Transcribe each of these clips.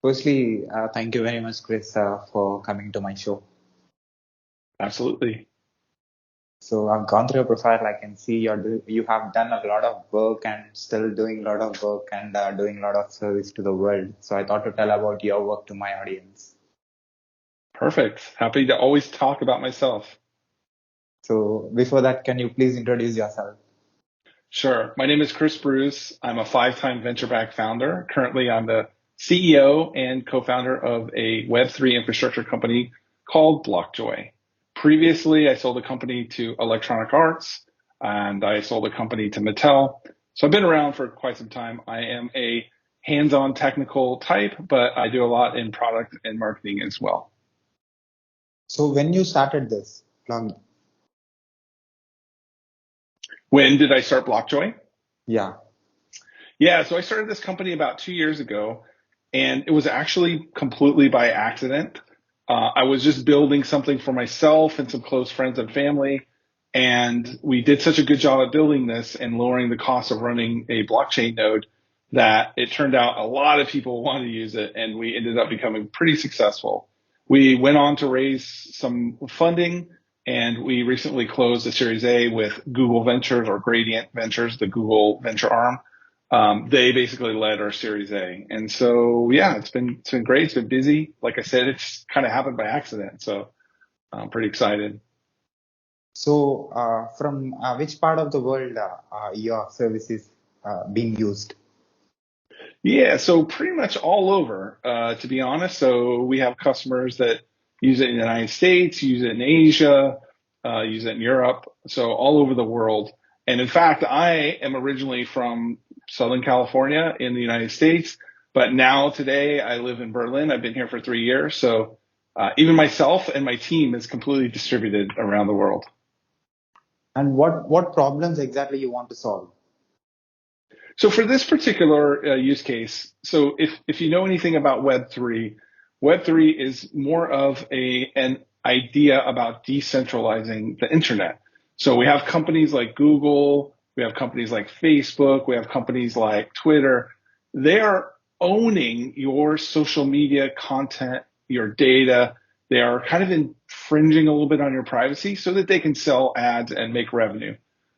Firstly, thank you very much, Chris, for coming to my show. Absolutely. So I've gone through your profile. I can see you have done a lot of work and still doing a lot of work and doing a lot of service to the world. So I thought to tell about your work to my audience. Perfect. Happy to always talk about myself. So before that, can you please introduce yourself? Sure. My name is Chris Bruce. I'm a five-time venture-backed founder. Currently, I'm the CEO and co-founder of a Web3 infrastructure company called Blockjoy. Previously, I sold a company to Electronic Arts and I sold a company to Mattel. So I've been around for quite some time. I am a hands-on technical type, but I do a lot in product and marketing as well. So when you started this blog, When did I start Blockjoy? yeah. Yeah, so I started this company about 2 years ago, and it was actually completely by accident. I was just building something for myself and some close friends and family, and we did such a good job at building this and lowering the cost of running a blockchain node that it turned out a lot of people wanted to use it, and we ended up becoming pretty successful. We went on to raise some funding, and we recently closed a Series A with Google Ventures or Gradient Ventures, the Google venture arm. They basically led our Series A. And so, yeah, it's been great. It's been busy. Like I said, it's kind of happened by accident. So I'm pretty excited. So from which part of the world your service is being used? Yeah, so pretty much all over, to be honest. So we have customers that use it in the United States, use it in Asia, use it in Europe, so all over the world. And in fact, I am originally from Southern California in the United States, but now today I live in Berlin. I've been here for 3 years. So even myself and my team is completely distributed around the world. And what problems exactly you want to solve? So for this particular use case, so if you know anything about Web3 is more of an idea about decentralizing the internet. So we have companies like Google, we have companies like Facebook, we have companies like Twitter. They are owning your social media content, your data. They are kind of infringing a little bit on your privacy so that they can sell ads and make revenue.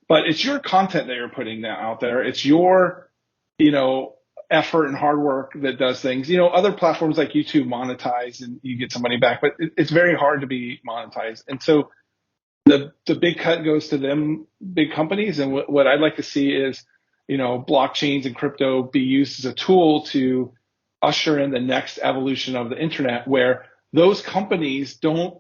But it's your content that you're putting out there. It's your, you know, effort and hard work that does things. Other platforms like YouTube monetize and you get some money back, but it's very hard to be monetized. And so the big cut goes to them big companies. And what I'd like to see is, blockchains and crypto be used as a tool to usher in the next evolution of the internet where those companies don't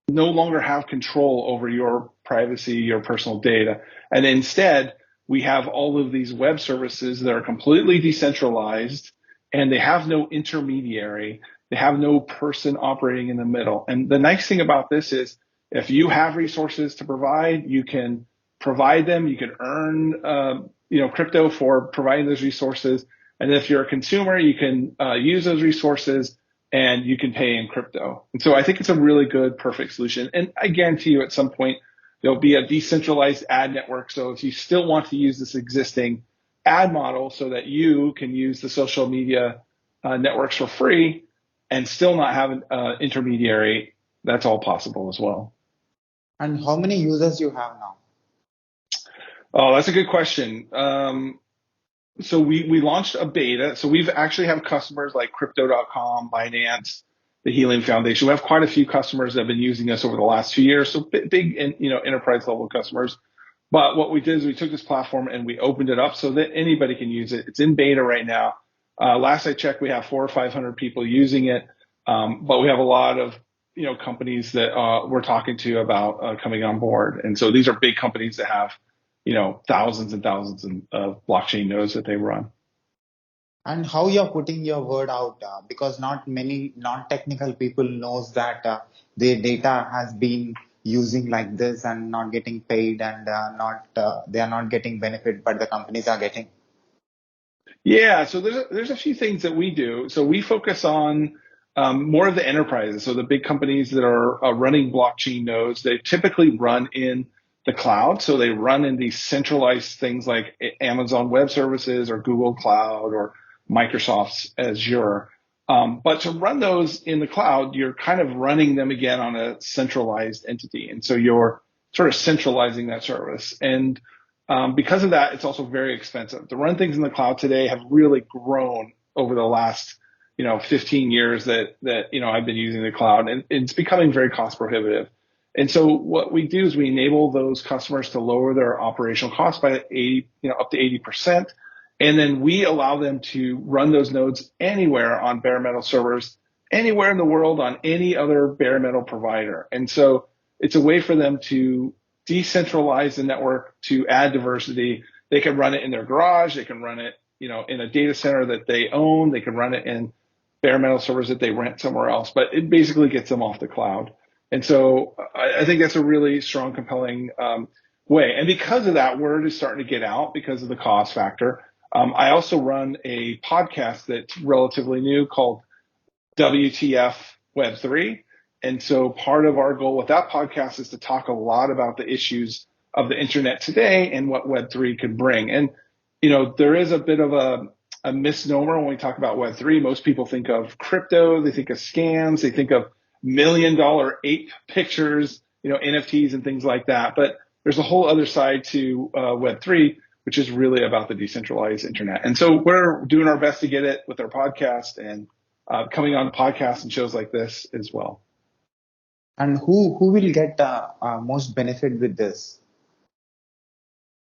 no longer have control over your privacy, your personal data. And instead, we have all of these web services that are completely decentralized and they have no intermediary. They have no person operating in the middle. And the nice thing about this is if you have resources to provide, you can provide them. You can earn, crypto for providing those resources. And if you're a consumer, you can use those resources and you can pay in crypto. And so I think it's a really good, perfect solution. And I guarantee you at some point, there'll be a decentralized ad network. So if you still want to use this existing ad model so that you can use the social media networks for free and still not have an intermediary, that's all possible as well. And how many users you have now? Oh, that's a good question. So we launched a beta. So we've actually have customers like crypto.com, Binance, the Helium Foundation. We have quite a few customers that have been using us over the last 2 years. So big, enterprise level customers. But what we did is we took this platform and we opened it up so that anybody can use it. It's in beta right now. Last I checked, we have 400 or 500 people using it. But we have a lot of, companies that we're talking to about coming on board. And so these are big companies that have, thousands and thousands of blockchain nodes that they run. And how you're putting your word out, because not many non-technical people knows that their data has been using like this and not getting paid and not they are not getting benefit, but the companies are getting. Yeah, so there's a few things that we do. So we focus on more of the enterprises. So the big companies that are running blockchain nodes, they typically run in the cloud. So they run in these centralized things like Amazon Web Services or Google Cloud or Microsoft's Azure. But to run those in the cloud, you're kind of running them again on a centralized entity. And so you're sort of centralizing that service. And because of that, it's also very expensive. To run things in the cloud today have really grown over the last 15 years that I've been using the cloud, and it's becoming very cost prohibitive. And so what we do is we enable those customers to lower their operational costs by up to 80%. And then we allow them to run those nodes anywhere on bare metal servers, anywhere in the world on any other bare metal provider. And so it's a way for them to decentralize the network, to add diversity. They can run it in their garage. They can run it, in a data center that they own. They can run it in bare metal servers that they rent somewhere else, but it basically gets them off the cloud. And so I think that's a really strong, compelling way. And because of that, word is starting to get out because of the cost factor. I also run a podcast that's relatively new called WTF Web3. And so part of our goal with that podcast is to talk a lot about the issues of the internet today and what Web3 could bring. And, there is a bit of a misnomer when we talk about Web3. Most people think of crypto, they think of scams, they think of $1 million ape pictures, NFTs and things like that. But there's a whole other side to Web3, which is really about the decentralized internet. And so we're doing our best to get it with our podcast and coming on podcasts and shows like this as well. And who will get most benefit with this?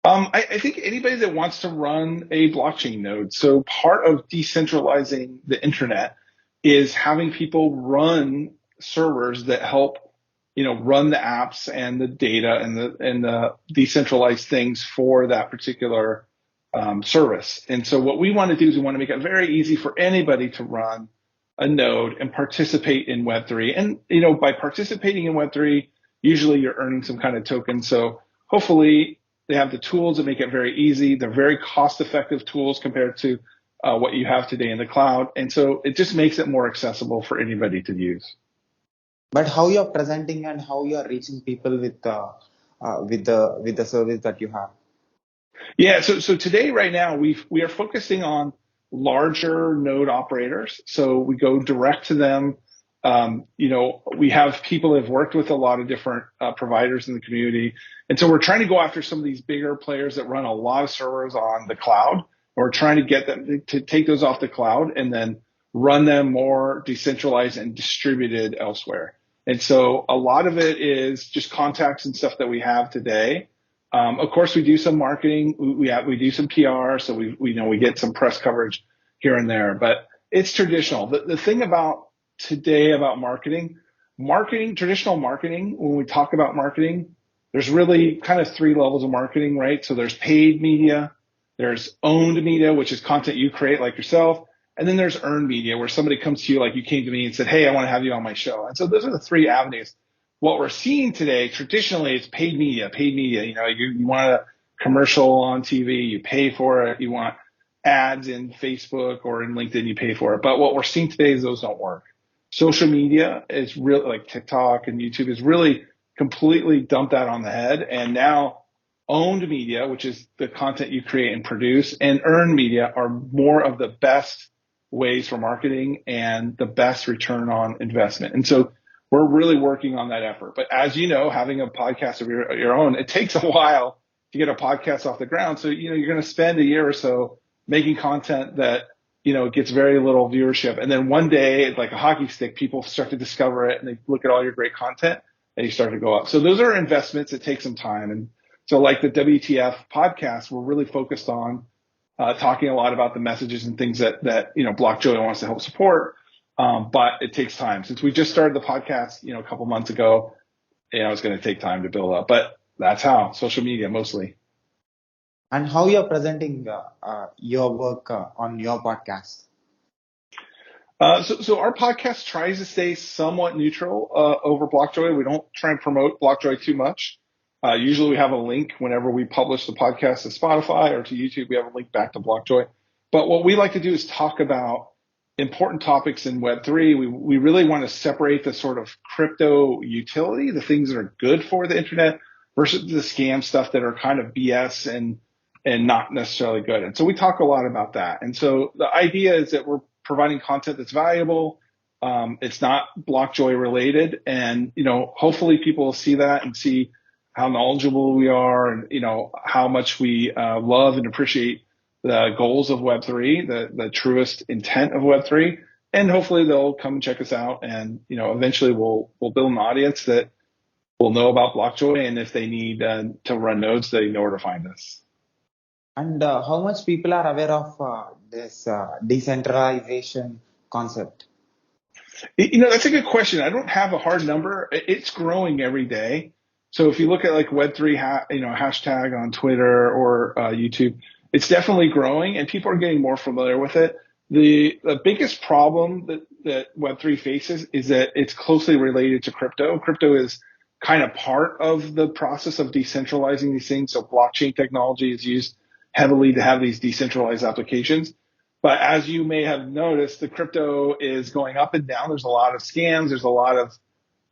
I think anybody that wants to run a blockchain node. So part of decentralizing the internet is having people run servers that help, run the apps and the data and the decentralized things for that particular service. And so what we want to do is we want to make it very easy for anybody to run a node and participate in Web3. And, by participating in Web3, usually you're earning some kind of token. So hopefully they have the tools that make it very easy. They're very cost-effective tools compared to what you have today in the cloud. And so it just makes it more accessible for anybody to use. But how you're presenting and how you're reaching people with the service that you have? Yeah, so today, right now, we are focusing on larger node operators. So we go direct to them. We have people that have worked with a lot of different providers in the community. And so we're trying to go after some of these bigger players that run a lot of servers on the cloud. We're trying to get them to take those off the cloud and then run them more decentralized and distributed elsewhere. And so a lot of it is just contacts and stuff that we have today. Of course, we do some marketing. We do some PR. So we get some press coverage here and there, but it's traditional. The thing about today about marketing, traditional marketing, when we talk about marketing, there's really kind of three levels of marketing, right? So there's paid media, there's owned media, which is content you create like yourself. And then there's earned media, where somebody comes to you, like you came to me and said, hey, I want to have you on my show. And so those are the three avenues. What we're seeing today, traditionally, is paid media. You want a commercial on TV, you pay for it. You want ads in Facebook or in LinkedIn, you pay for it. But what we're seeing today is those don't work. Social media is really, like TikTok and YouTube, is really completely dumped that on the head. And now owned media, which is the content you create and produce, and earned media are more of the best ways for marketing and the best return on investment. And so we're really working on that effort. But as you know, having a podcast of your own, it takes a while to get a podcast off the ground. So, you're going to spend a year or so making content that, gets very little viewership. And then one day, like a hockey stick, people start to discover it and they look at all your great content and you start to go up. So those are investments that take some time. And so like the WTF podcast, we're really focused on talking a lot about the messages and things that Blockjoy wants to help support. But it takes time. Since we just started the podcast, a couple months ago, it's going to take time to build up. But that's how, social media mostly. And how you're presenting your work on your podcast? So our podcast tries to stay somewhat neutral over Blockjoy. We don't try and promote Blockjoy too much. Usually we have a link whenever we publish the podcast to Spotify or to YouTube. We have a link back to Blockjoy. But what we like to do is talk about important topics in Web3. We really want to separate the sort of crypto utility, the things that are good for the internet, versus the scam stuff that are kind of BS and not necessarily good. And so we talk a lot about that. And so the idea is that we're providing content that's valuable. It's not Blockjoy related. And, hopefully people will see that and see how knowledgeable we are and, how much we love and appreciate the goals of Web3, the truest intent of Web3. And hopefully they'll come and check us out. And, eventually we'll build an audience that will know about Blockjoy. And if they need to run nodes, they know where to find us. And how much people are aware of this decentralization concept? That's a good question. I don't have a hard number. It's growing every day. So if you look at like Web3, hashtag on Twitter or YouTube, it's definitely growing and people are getting more familiar with it. The biggest problem that Web3 faces is that it's closely related to crypto. Crypto is kind of part of the process of decentralizing these things. So blockchain technology is used heavily to have these decentralized applications. But as you may have noticed, the crypto is going up and down. There's a lot of scams. There's a lot of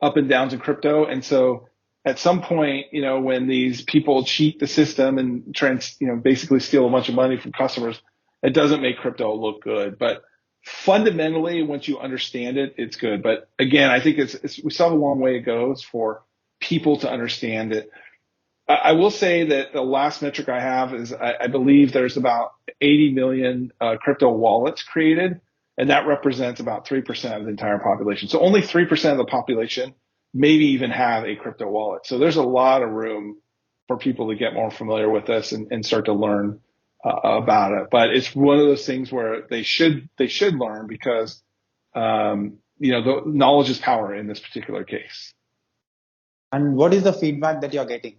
up and downs in crypto. And so at some point, when these people cheat the system and try and, basically steal a bunch of money from customers, it doesn't make crypto look good. But fundamentally, once you understand it, it's good. But again, I think we still have a long way to go for people to understand it. I will say that the last metric I have is I believe there's about 80 million crypto wallets created, and that represents about 3% of the entire population. So only 3% of the population maybe even have a crypto wallet. So there's a lot of room for people to get more familiar with this and start to learn about it. But it's one of those things where they should learn because the knowledge is power in this particular case. And what is the feedback that you're getting?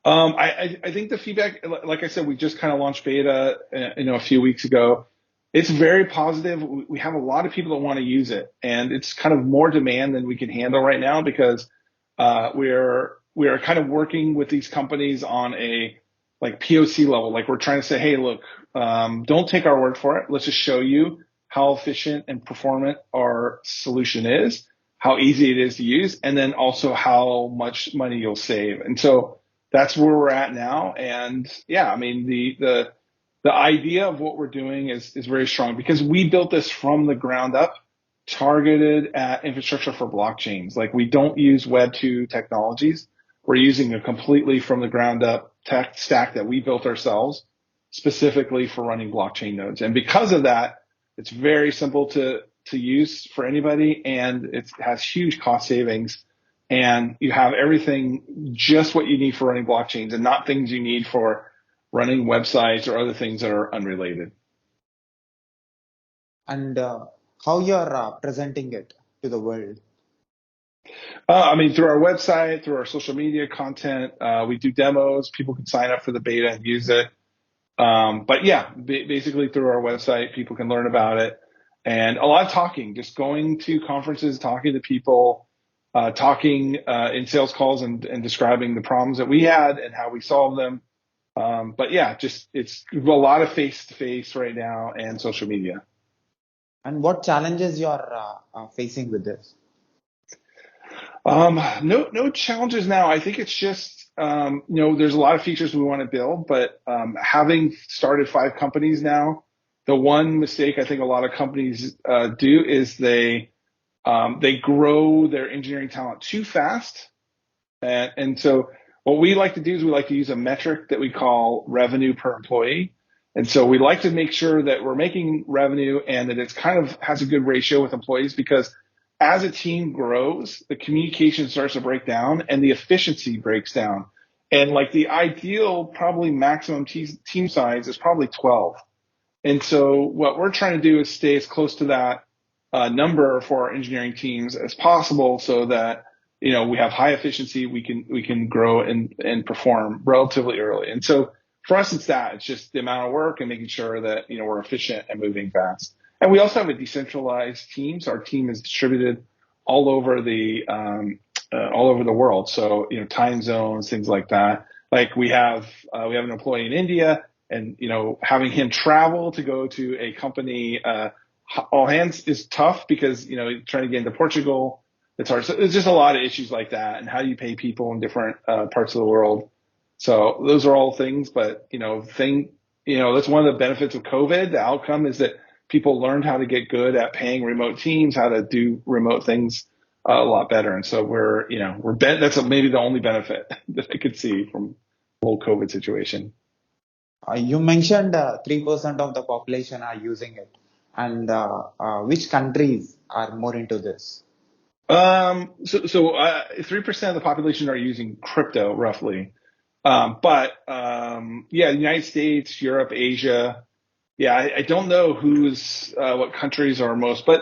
I think the feedback, like I said, we just kind of launched beta, a few weeks ago. It's very positive. We have a lot of people that want to use it, and it's kind of more demand than we can handle right now because we are kind of working with these companies on a like POC level. Like we're trying to say, hey, look, don't take our word for it. Let's just show you how efficient and performant our solution is, how easy it is to use, and then also how much money you'll save. And so that's where we're at now. And yeah, I mean, the idea of what we're doing is very strong because we built this from the ground up, targeted at infrastructure for blockchains. Like we don't use Web 2 technologies. We're using a completely from the ground up tech stack that we built ourselves specifically for running blockchain nodes. And because of that, it's very simple to use for anybody, and it has huge cost savings. And you have everything just what you need for running blockchains and not things you need for running websites or other things that are unrelated. And how you're presenting it to the world? Through our website, through our social media content, we do demos. People can sign up for the beta and use it. But yeah, basically through our website, people can learn about it. And a lot of talking, just going to conferences, talking to people, talking in sales calls and describing the problems that we had and how we solved them. But yeah, it's a lot of face-to-face right now and social media. And what challenges you're facing with this? No challenges now. I think it's just, there's a lot of features we want to build, but having started 5 companies now, the one mistake I think a lot of companies do is they grow their engineering talent too fast. And so what we like to do is we like to use a metric that we call revenue per employee. And so we like to make sure that we're making revenue and that it's kind of has a good ratio with employees because as a team grows, the communication starts to break down and the efficiency breaks down. And like the ideal probably maximum team size is probably 12. And so what we're trying to do is stay as close to that number for our engineering teams as possible so that, we have high efficiency, we can grow and perform relatively early. And so for us, it's just the amount of work and making sure that, we're efficient and moving fast. And we also have a decentralized team. So our team is distributed all over the world. So, time zones, things like that. Like we have an employee in India and, having him travel to go to a company, all hands is tough because, trying to get into Portugal, it's hard. So there's just a lot of issues like that. And how do you pay people in different parts of the world? So those are all things, but, that's one of the benefits of COVID. The outcome is that people learned how to get good at paying remote teams, how to do remote things a lot better. And so that's maybe the only benefit that I could see from the whole COVID situation. You mentioned 3% of the population are using it. And which countries are more into this? 3% of the population are using crypto roughly. The United States, Europe, Asia. Yeah, I don't know what countries are most, but,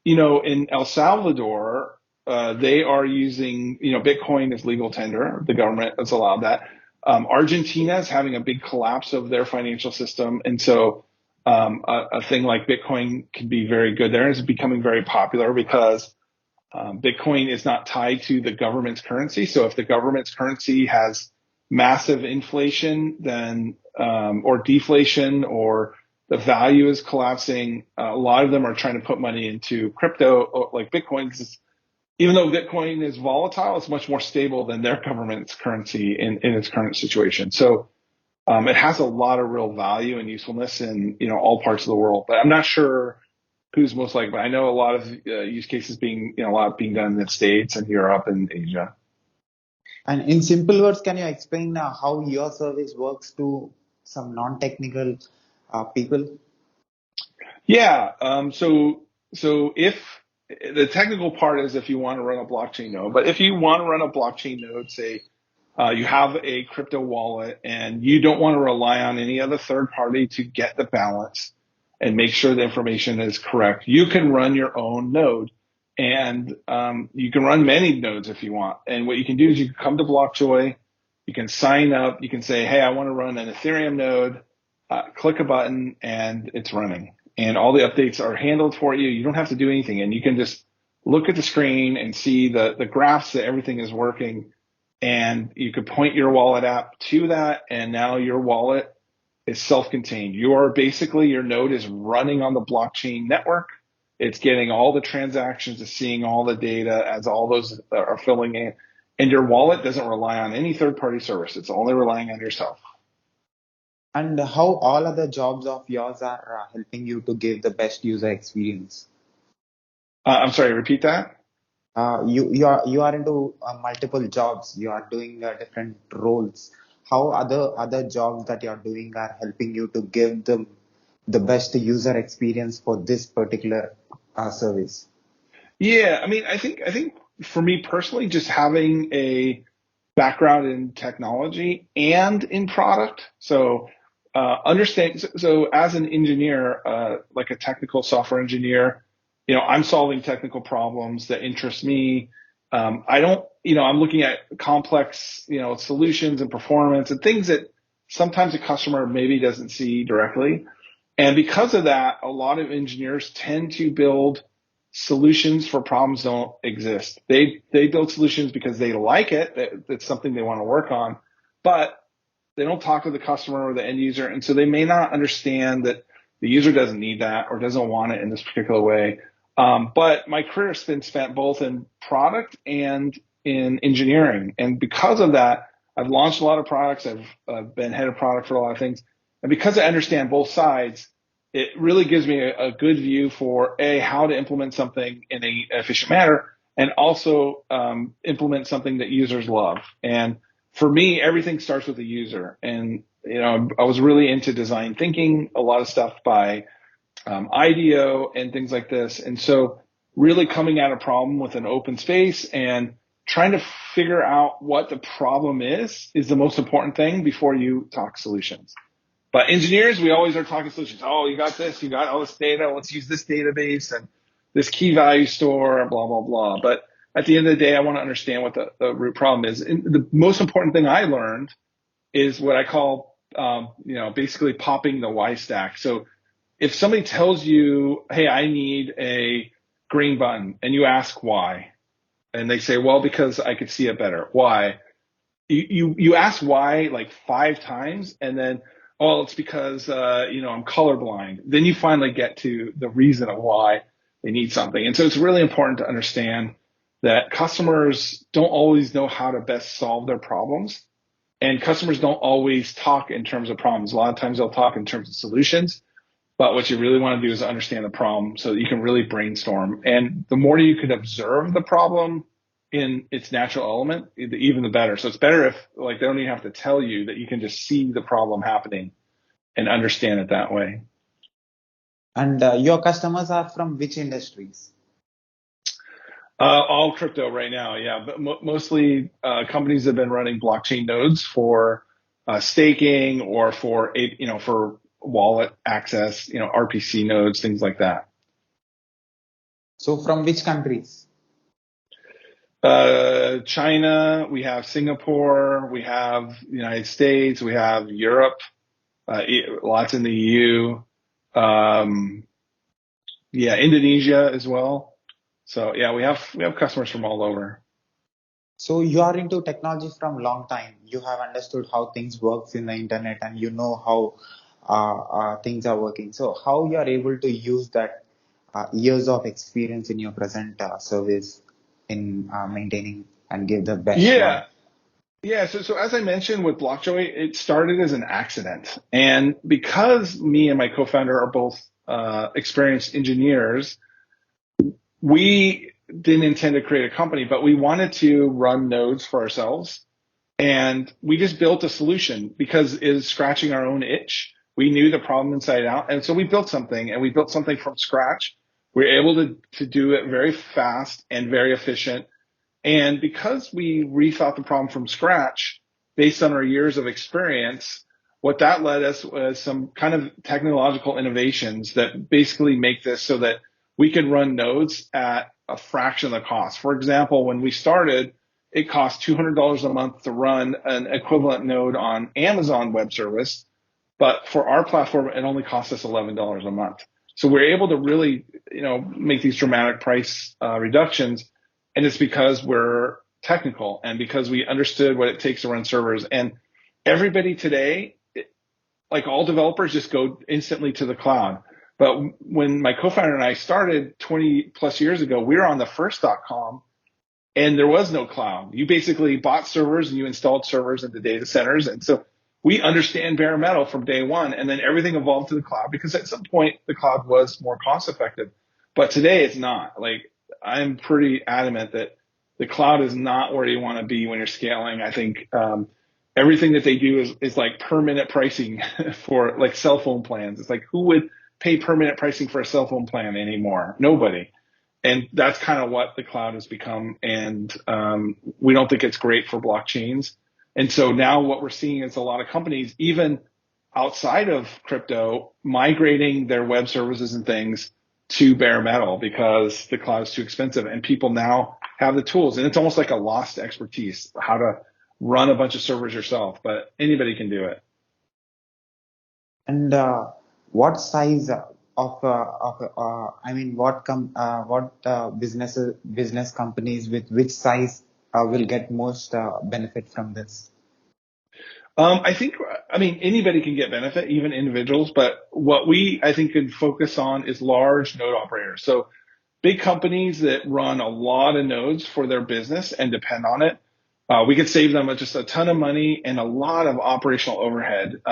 in El Salvador, they are using, Bitcoin is legal tender. The government has allowed that. Argentina is having a big collapse of their financial system. And so, a thing like Bitcoin can be very good there. It's becoming very popular because, Bitcoin is not tied to the government's currency. So if the government's currency has massive inflation, then, or deflation, or the value is collapsing, a lot of them are trying to put money into crypto, like Bitcoin. Even though Bitcoin is volatile, it's much more stable than their government's currency in its current situation. So, it has a lot of real value and usefulness in, all parts of the world, but I'm not sure who's most likely. But I know a lot of use cases being done in the States and Europe and Asia. And in simple words, can you explain how your service works to some non-technical people? Yeah. So if the technical part is if you want to run a blockchain node, but if you want to run a blockchain node, say you have a crypto wallet and you don't want to rely on any other third party to get the balance and make sure the information is correct, you can run your own node. And you can run many nodes if you want. And what you can do is you can come to Blockjoy, you can sign up, you can say, hey, I want to run an Ethereum node, click a button, and it's running. And all the updates are handled for you. You don't have to do anything. And you can just look at the screen and see the graphs that everything is working. And you could point your wallet app to that. And now your wallet is self-contained. Your node is running on the blockchain network. It's getting all the transactions, it's seeing all the data as all those are filling in. And your wallet doesn't rely on any third-party service. It's only relying on yourself. And how all other jobs of yours are helping you to give the best user experience? I'm sorry, repeat that? You are into multiple jobs. You are doing different roles. How other jobs that you are doing are helping you to give them the best user experience for this particular service? Yeah, I mean, I think for me personally, just having a background in technology and in product. So understand. So as an engineer, like a technical software engineer, I'm solving technical problems that interest me. I'm looking at complex, solutions and performance and things that sometimes a customer maybe doesn't see directly. And because of that, a lot of engineers tend to build solutions for problems that don't exist. They build solutions because they like it. That's something they want to work on, but they don't talk to the customer or the end user. And so they may not understand that the user doesn't need that or doesn't want it in this particular way. But my career has been spent both in product and in engineering. And because of that, I've launched a lot of products. I've been head of product for a lot of things. And because I understand both sides, it really gives me a good view for how to implement something in an efficient manner, and also implement something that users love. And for me, everything starts with the user. And I was really into design thinking, a lot of stuff by IDEO and things like this. And so really coming at a problem with an open space and trying to figure out what the problem is the most important thing before you talk solutions. But engineers, we always are talking solutions. Oh, you got this, you got all this data. Let's use this database and this key value store, blah, blah, blah. But at the end of the day, I want to understand what the root problem is. And the most important thing I learned is what I call, basically popping the why stack. So if somebody tells you, hey, I need a green button, and you ask why, and they say, well, because I could see it better. Why? You ask why like 5 times, and then, oh, it's because, I'm colorblind. Then you finally get to the reason of why they need something. And so it's really important to understand that customers don't always know how to best solve their problems. And customers don't always talk in terms of problems. A lot of times they'll talk in terms of solutions. But what you really want to do is understand the problem so that you can really brainstorm. And the more you can observe the problem in its natural element, even the better. So it's better if like they don't even have to tell you, that you can just see the problem happening and understand it that way. And your customers are from which industries? All crypto right now, yeah, but mostly companies have been running blockchain nodes for staking or for for wallet access, RPC nodes, things like that. So from which countries? China, we have Singapore, we have the United States, we have Europe, lots in the EU, Indonesia as well. So yeah, we have customers from all over. So you are into technology from long time. You have understood how things works in the internet, and you know how things are working. So how you are able to use that years of experience in your present service in maintaining and give the best one. Yeah. Yeah, so as I mentioned with Blockjoy, it started as an accident. And because me and my co-founder are both experienced engineers, we didn't intend to create a company, but we wanted to run nodes for ourselves. And we just built a solution because it is scratching our own itch. We knew the problem inside out. And so we built something, and we built something from scratch. We were able to do it very fast and very efficient. And because we rethought the problem from scratch, based on our years of experience, what that led us was some kind of technological innovations that basically make this so that we can run nodes at a fraction of the cost. For example, when we started, it cost $200 a month to run an equivalent node on Amazon Web Service, but for our platform, it only cost us $11 a month. So we're able to really, make these dramatic price reductions. And it's because we're technical and because we understood what it takes to run servers. And everybody today, like all developers, just go instantly to the cloud. But when my co-founder and I started 20 plus years ago, we were on the first.com and there was no cloud. You basically bought servers and you installed servers into data centers. And so we understand bare metal from day one. And then everything evolved to the cloud because at some point the cloud was more cost effective. But today it's not. Like, I'm pretty adamant that the cloud is not where you want to be when you're scaling. I think everything that they do is like per minute pricing for like cell phone plans. It's like, who would pay per minute pricing for a cell phone plan anymore? Nobody. And that's kind of what the cloud has become. And we don't think it's great for blockchains. And so now what we're seeing is a lot of companies, even outside of crypto, migrating their web services and things to bare metal because the cloud's too expensive, and people now have the tools, and it's almost like a lost expertise, how to run a bunch of servers yourself, but anybody can do it. And what size business companies with which size will get most benefit from this? Anybody can get benefit, even individuals, but what I think can focus on is large node operators. So big companies that run a lot of nodes for their business and depend on it, we could save them just a ton of money and a lot of operational overhead.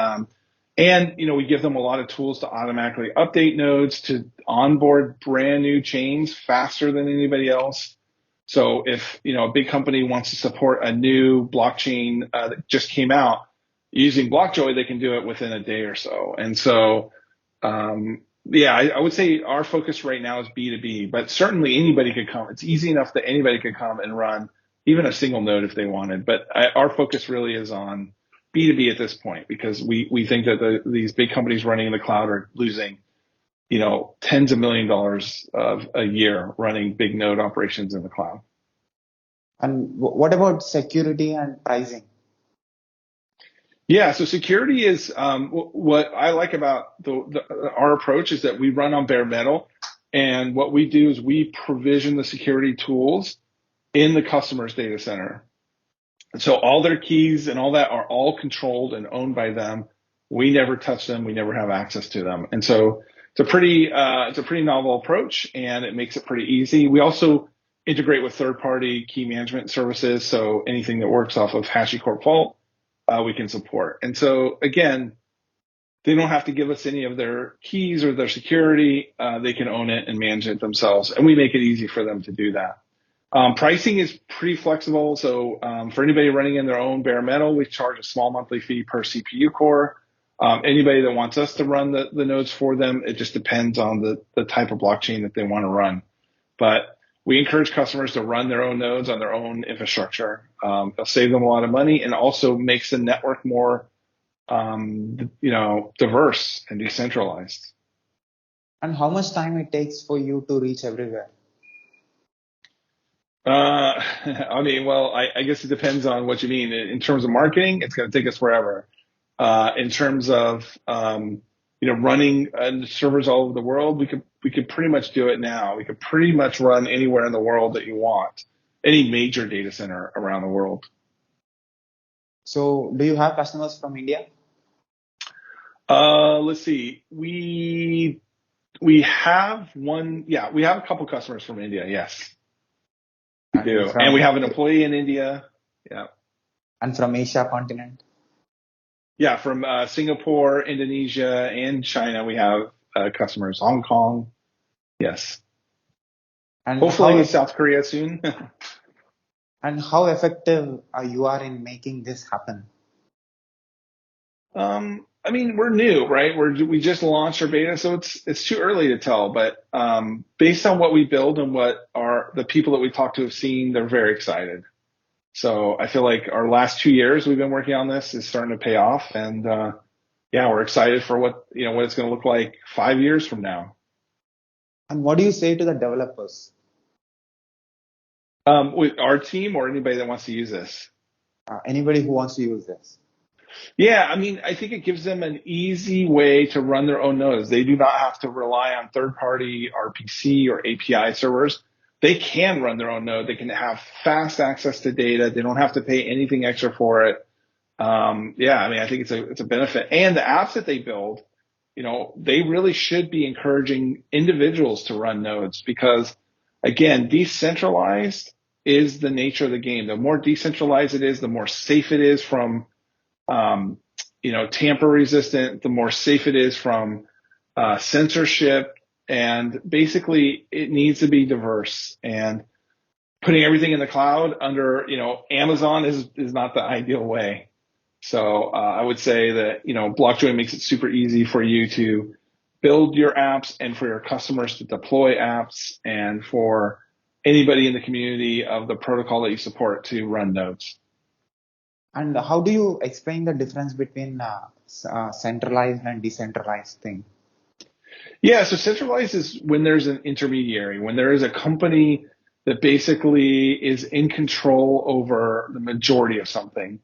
We give them a lot of tools to automatically update nodes, to onboard brand new chains faster than anybody else. So if, a big company wants to support a new blockchain that just came out, using Blockjoy, they can do it within a day or so. And so, I would say our focus right now is B2B, but certainly anybody could come. It's easy enough that anybody could come and run even a single node if they wanted. But our focus really is on B2B at this point, because we think that these big companies running in the cloud are losing, tens of $millions of a year running big node operations in the cloud. And what about security and pricing? Yeah, so security is what I like about our approach is that we run on bare metal, and what we do is we provision the security tools in the customer's data center. And so all their keys and all that are all controlled and owned by them. We never touch them. We never have access to them. And so it's a pretty novel approach, and it makes it pretty easy. We also integrate with third-party key management services, so anything that works off of HashiCorp Vault. we can support. And so again, they don't have to give us any of their keys or their security. They can own it and manage it themselves, and we make it easy for them to do that. Pricing is pretty flexible. So for anybody running in their own bare metal, we charge a small monthly fee per CPU core. Anybody that wants us to run the nodes for them, it just depends on the type of blockchain that they want to run. But we encourage customers to run their own nodes on their own infrastructure. It'll save them a lot of money and also makes the network more, diverse and decentralized. And how much time it takes for you to reach everywhere? I guess it depends on what you mean. In terms of marketing, it's going to take us forever. In terms of, running servers all over the world, we could pretty much do it now. We could pretty much run anywhere in the world that you want, any major data center around the world. So do you have customers from India? Let's see. We have one. Yeah, we have a couple customers from India. Yes. We do. And we have an employee in India. Yeah. And from Asia continent? Yeah, from Singapore, Indonesia, and China, we have customers. Hong Kong. Yes. And hopefully South Korea soon. And how effective you are in making this happen? We're new, right? We just launched our beta, so it's too early to tell. But based on what we build and what the people that we talk to have seen, they're very excited. So I feel like our last 2 years we've been working on this is starting to pay off, and we're excited for what it's going to look like 5 years from now. And what do you say to the developers? With our team or anybody that wants to use this? Anybody who wants to use this. Yeah, I think it gives them an easy way to run their own nodes. They do not have to rely on third-party RPC or API servers. They can run their own node. They can have fast access to data. They don't have to pay anything extra for it. I think it's a benefit. And the apps that they build, they really should be encouraging individuals to run nodes because, again, decentralized is the nature of the game. The more decentralized it is, the more safe it is from tamper resistant, the more safe it is from censorship. And basically it needs to be diverse, and putting everything in the cloud under, Amazon is not the ideal way. So I would say that, Blockjoy makes it super easy for you to build your apps and for your customers to deploy apps and for anybody in the community of the protocol that you support to run nodes. And how do you explain the difference between centralized and decentralized thing? Yeah, so centralized is when there's an intermediary, when there is a company that basically is in control over the majority of something.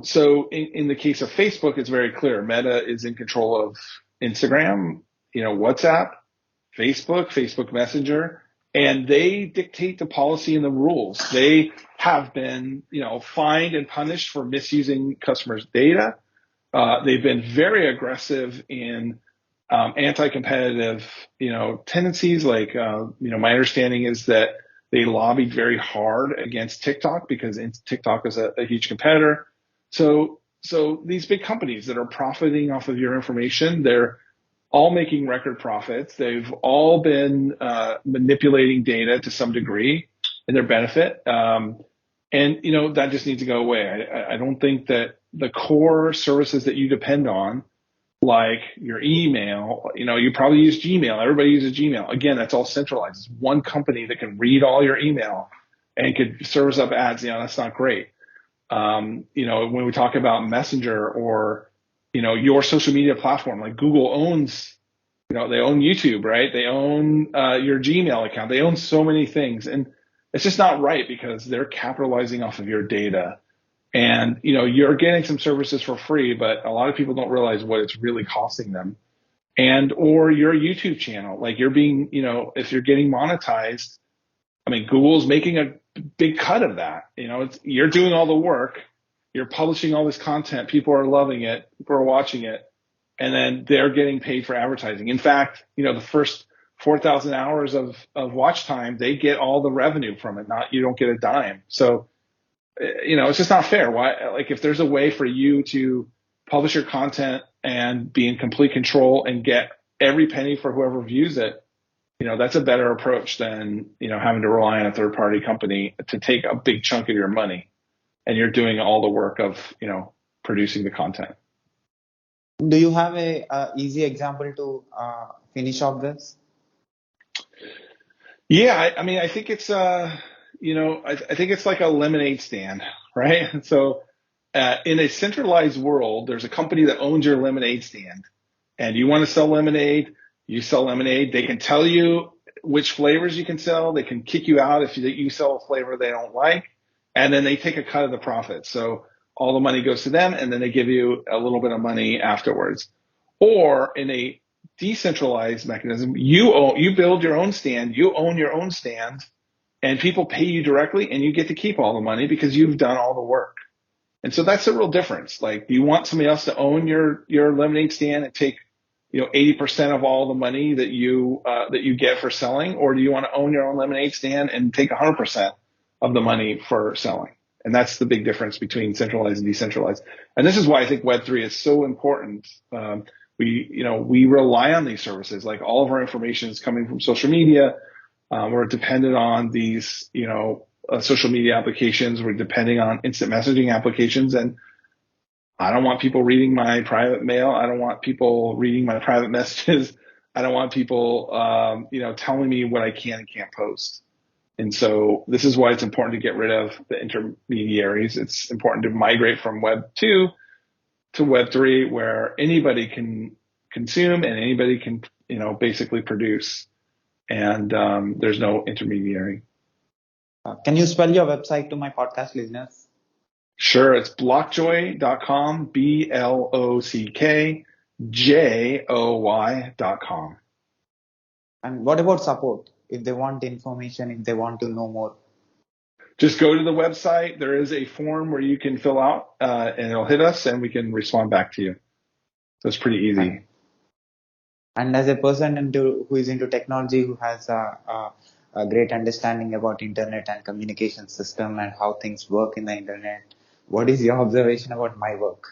So in the case of Facebook, it's very clear. Meta is in control of Instagram, WhatsApp, Facebook Messenger, and they dictate the policy and the rules. They have been, fined and punished for misusing customers' data. They've been very aggressive in anti-competitive, tendencies. Like, my understanding is that they lobbied very hard against TikTok because TikTok is a huge competitor. So these big companies that are profiting off of your information, they're all making record profits. They've all been manipulating data to some degree in their benefit. And that just needs to go away. I don't think that the core services that you depend on, like your email, you probably use Gmail. Everybody uses Gmail. Again, that's all centralized. It's one company that can read all your email and could service up ads. That's not great. When we talk about Messenger or, your social media platform, like Google owns, they own YouTube, right? They own your Gmail account. They own so many things. And it's just not right because they're capitalizing off of your data. And, you're getting some services for free, but a lot of people don't realize what it's really costing them. Or your YouTube channel, like you're being, if you're getting monetized, Google's making a big cut of that. You're doing all the work. You're publishing all this content. People are loving it. People are watching it. And then they're getting paid for advertising. In fact, the first 4,000 hours of watch time, they get all the revenue from it. You don't get a dime. So, it's just not fair. Why, like, if there's a way for you to publish your content and be in complete control and get every penny for whoever views it, that's a better approach than, having to rely on a third party company to take a big chunk of your money and you're doing all the work of, producing the content. Do you have a easy example to finish off this? Yeah, I mean, I think it's I think it's like a lemonade stand, right? So, in a centralized world, there's a company that owns your lemonade stand, and you want to sell lemonade, you sell lemonade. They can tell you which flavors you can sell. They can kick you out if you sell a flavor they don't like, and then they take a cut of the profit. So all the money goes to them, and then they give you a little bit of money afterwards. Or in a decentralized mechanism, you build your own stand, you own your own stand, and people pay you directly, and you get to keep all the money because you've done all the work. And so that's a real difference. Like, do you want somebody else to own your lemonade stand and take 80% of all the money that you get for selling, or do you want to own your own lemonade stand and take 100% of the money for selling? And that's the big difference between centralized and decentralized. And this is why I think Web3 is so important. We rely on these services. Like, all of our information is coming from social media. We're dependent on these, social media applications. We're depending on instant messaging applications. And I don't want people reading my private mail. I don't want people reading my private messages. I don't want people, telling me what I can and can't post. And so this is why it's important to get rid of the intermediaries. It's important to migrate from Web 2 to Web 3, where anybody can consume and anybody can, basically produce. And there's no intermediary. Can you spell your website to my podcast listeners? Sure. It's blockjoy.com, BLOCKJOY.com. And what about support? If they want information, if they want to know more? Just go to the website. There is a form where you can fill out, and it'll hit us and we can respond back to you. So it's pretty easy. And as a person who is into technology, who has a great understanding about internet and communication system and how things work in the internet, what is your observation about my work?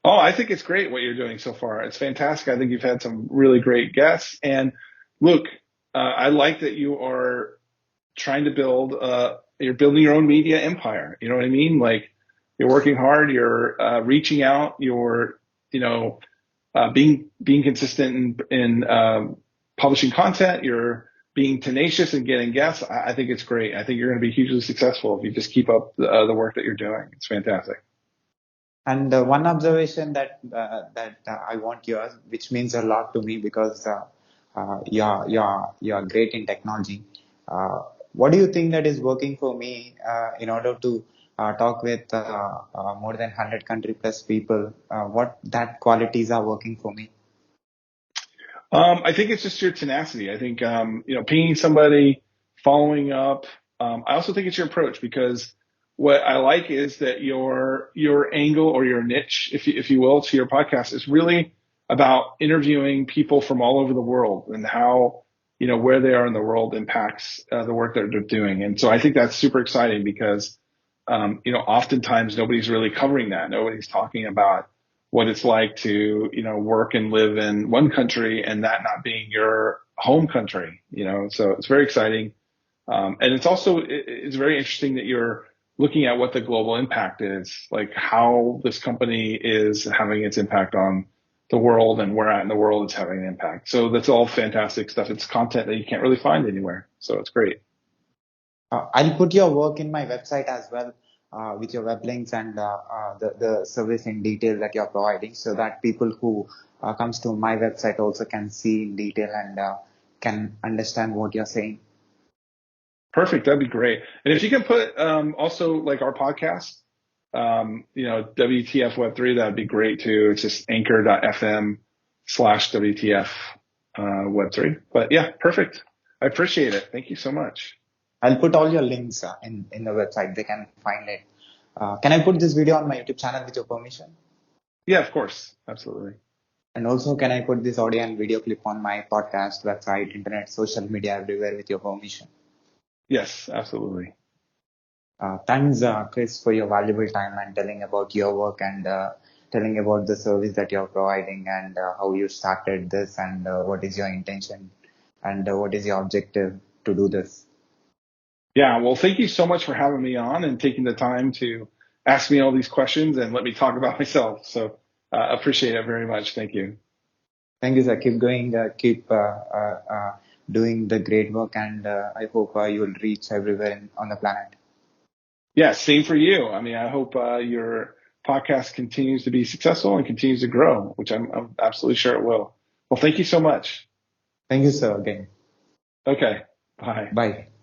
Oh, I think it's great what you're doing so far. It's fantastic. I think you've had some really great guests. And look, I like that you are trying to you're building your own media empire. You know what I mean? Like, you're working hard, you're reaching out, you're, being consistent in publishing content, you're being tenacious and getting guests. I think it's great. I think you're going to be hugely successful if you just keep up the work that you're doing. It's fantastic. And one observation that I want yours, which means a lot to me because you're great in technology. What do you think that is working for me in order to talk with more than 100 country plus people? What that qualities are working for me? I think it's just your tenacity. I think pinging somebody, following up. I also think it's your approach, because what I like is that your angle or your niche, if you will, to your podcast is really about interviewing people from all over the world and how, where they are in the world impacts the work that they're doing. And so I think that's super exciting because, oftentimes nobody's really covering that. Nobody's talking about what it's like to, work and live in one country and that not being your home country, so it's very exciting. And it's very interesting that you're looking at what the global impact is, like how this company is having its impact on the world and where in the world it's having an impact. So that's all fantastic stuff. It's content that you can't really find anywhere. So it's great. I'll put your work in my website as well, with your web links and the service in detail that you're providing, so that people who comes to my website also can see in detail and can understand what you're saying. Perfect. That'd be great. And if you can put also like our podcast, WTF Web3, that'd be great too. It's just anchor.fm/WTF Web3. But yeah, perfect. I appreciate it. Thank you so much. I'll put all your links in the website. They can find it. Can I put this video on my YouTube channel with your permission? Yeah, of course. Absolutely. And also, can I put this audio and video clip on my podcast, website, internet, social media, everywhere with your permission? Yes, absolutely. Thanks, Chris, for your valuable time and telling about your work and telling about the service that you're providing and how you started this and what is your intention and what is your objective to do this. Yeah, well, thank you so much for having me on and taking the time to ask me all these questions and let me talk about myself. So appreciate it very much. Thank you. Thank you, sir. Keep going, keep doing the great work, and I hope you'll reach everywhere on the planet. Yeah, same for you. I mean, I hope your podcast continues to be successful and continues to grow, which I'm absolutely sure it will. Well, thank you so much. Thank you, sir, again. Okay, bye. Bye.